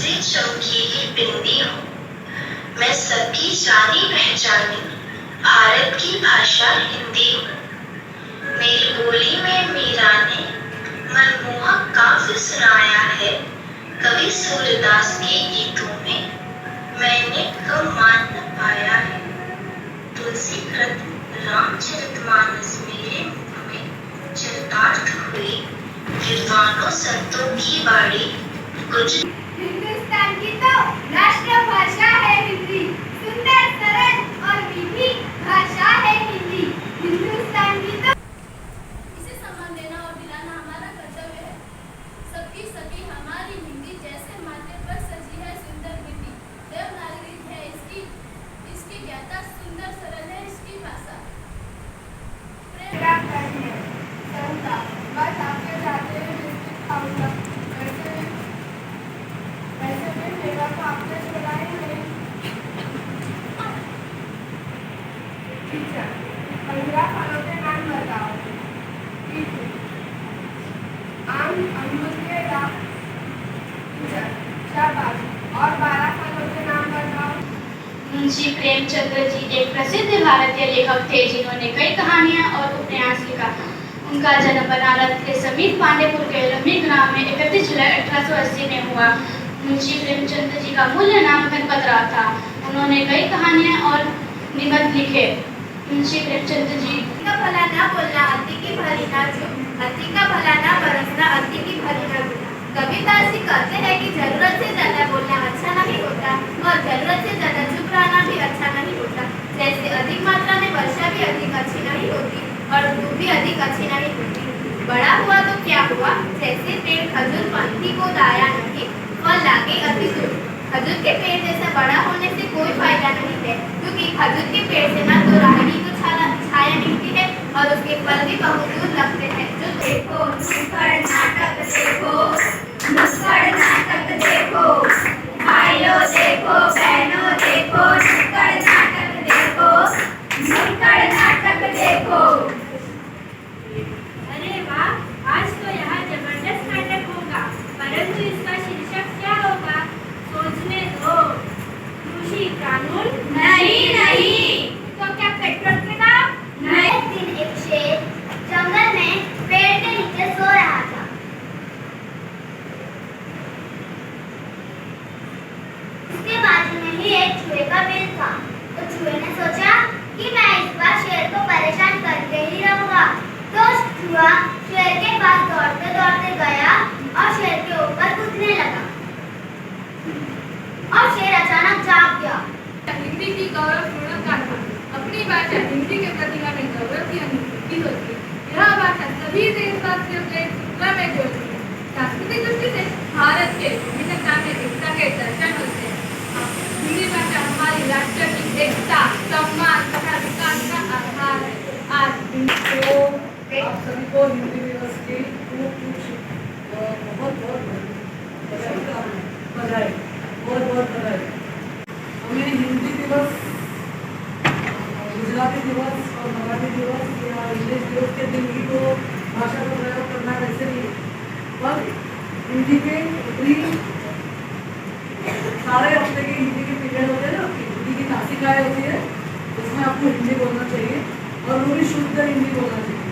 से चमकीली बिंदी हूँ। मैं सबकी जानी पहचानी भारत की भाषा हिंदी हूँ। मेरी बोली में मीरा ने मनमोहक काव्य सुनाया है। कवि सूरदास के गीतों में मैंने कम मान न पाया है। तुलसी कृत रामचरितमानस मेरे मुख में चरितार्थ हुई। विद्वानों संतों की बाड़ी कुछ। हिंदुस्तान की तो राष्ट्रभाषा है हिंदी, सुंदर सरल और मीठी भाषा है हिंदी। हिंदुस्तान की तो इसे सम्मान देना और दिलाना हमारा कर्तव्य है। सबकी सखी हमारी हिंदी जैसे माथे पर सजी है सुंदर बिंदी। देवनागरी है इसकी ज्ञाता, सुंदर सरल है इसकी भाषा। बस आपके जाते हुए बिस्किट खाऊंगा। वैसे भी मेरा तो आपने सुनाया नहीं। ठीक है, 15 फलों के नाम बताओ। ठीक है, आम, अमरूद, केला। शाबाश। और 12 फलों के नाम बताओ। मुंशी प्रेमचंद्र जी एक प्रसिद्ध भारतीय लेखक थे जिन्होंने कई कहानियां और उपन्यास लिखा। उनका जन्म बनारस के समीप पांडेपुर के लम्बी ग्राम में 31 जुलाई 1880 में हुआ। मुंशी प्रेमचंद्र जी का मूल नाम गणपतराव था। उन्होंने कई कहानियां और निबंध लिखे। मुंशी प्रेमचंद्र जी का भला ना बोलना, अति की भली ना जो, अति का भला ना बरसना, अति की भली ना गुना। कबीरदास जी कहते हैं कि जरूरत से ज्यादा बोलना अच्छा नहीं होता और जरूरत से ज्यादा चुप रहना भी अच्छा नहीं होता। जैसे अधिक मात्रा में वर्षा भी अधिक अच्छी नहीं होती और धूप भी अधिक अच्छी नहीं होती। बड़ा हुआ तो क्या हुआ, जैसे पेड़ खजूर पंथी को दाया नहीं, फल लागे अति दूर। खजूर के पेड़ जैसा बड़ा होने से कोई फायदा नहीं है, क्योंकि खजूर के पेड़ से ना तो राहगी को छाया मिलती है और उसके फल भी बहुत दूर लगते हैं। जो देखो नुक्कड़ नाटक देखो, नुक्कड़ नाटक देखो, भाइयों देखो बहनों देखो, नुक्कड़ नाटक देखो, नुक्कड़ नाटक देखो। अरे वाह, आज तो यहाँ जबरदस्त नाटक होगा, परंतु इसका शीर्षक क्या होगा? सोचने दो। कृषि कानून? नहीं। तो क्या पेट्रोल के दाम? नहीं। एक दिन एक शेर जंगल में पेड़ के नीचे सो रहा था। उसके बाजू में ही एक चूहे का बिल था। तो चूहे ने सोचा कि मैं इस बार शेर को परेशान करके ही रहूंगा। तो चूहा शेर के पास दौड़ते दौड़ते गया और शेर के ऊपर कूदने लगा और शेर अचानक जाग गया। हिंदी की गौरवपूर्ण गाथा। अपनी भाषा हिंदी के प्रति हमें गौरव की अनुभूति होती है। यह भाषा सभी देशवासियों के सूत्र में जोड़ती है। सांस्कृतिक दृष्टि से भारत के विभिन्नता में एकता के दर्शन होते हैं। हिंदी भाषा हमारी राष्ट्र की एकता, सम्मान तथा विकास का आधार है। आज आप सभी को हिंदी दिवस की बहुत बधाई। हमें हिंदी दिवस, गुजराती दिवस और मराठी दिवस या इंग्लिश दिवस के दिन ही तो भाषा का प्रयोग करना वैसे नहीं, पर हिंदी के ऊपरी सारे हफ्ते के हिंदी के पीरियड होते हैं ना, हिंदी की नासिकाएँ होती है, उसमें आपको हिंदी बोलना चाहिए और वो भी शुद्ध हिंदी बोलना चाहिए।